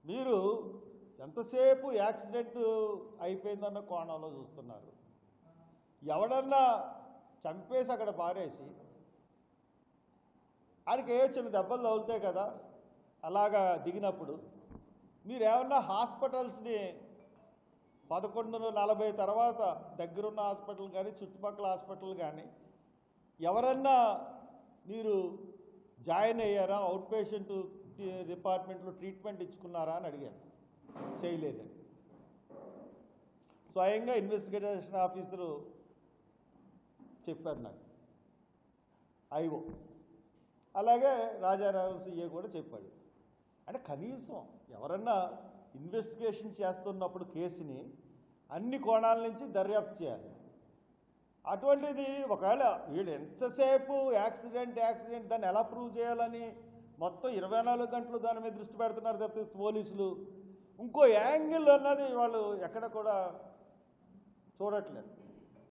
మీరు ఎంతసేపు యాక్సిడెంట్ అయిపోయిందన్న కోణంలో చూస్తున్నారు. ఎవడన్నా చంపేసి అక్కడ పారేసి ఆడికి ఏ చిన్న దెబ్బలు తగులుతాయి కదా, అలాగా దిగినప్పుడు మీరేమన్నా హాస్పిటల్స్ని 11:40 తర్వాత దగ్గరున్న హాస్పిటల్ కానీ చుట్టుపక్కల హాస్పిటల్ కానీ ఎవరన్నా మీరు జాయిన్ అయ్యారా, అవుట్ పేషెంట్ డిపార్ట్మెంట్లో ట్రీట్మెంట్ ఇచ్చుకున్నారా అని అడిగాను. చేయలేదండి. స్వయంగా ఇన్వెస్టిగేషన్ ఆఫీసరు చెప్పారు నాకు, ఐఓ, అలాగే రాజారావు సిఏ కూడా చెప్పాడు. అంటే కనీసం ఎవరన్నా ఇన్వెస్టిగేషన్ చేస్తున్నప్పుడు కేసుని అన్ని కోణాల నుంచి దర్యాప్తు చేయాలి. అటువంటిది ఒకవేళ వీళ్ళు ఎంతసేపు యాక్సిడెంట్ దాన్ని ఎలా ప్రూవ్ చేయాలని మొత్తం 24 గంటలు దాని మీద దృష్టి పెడుతున్నారు తప్పితే పోలీసులు ఇంకో యాంగిల్ అన్నది వాళ్ళు ఎక్కడ కూడా చూడట్లేదు.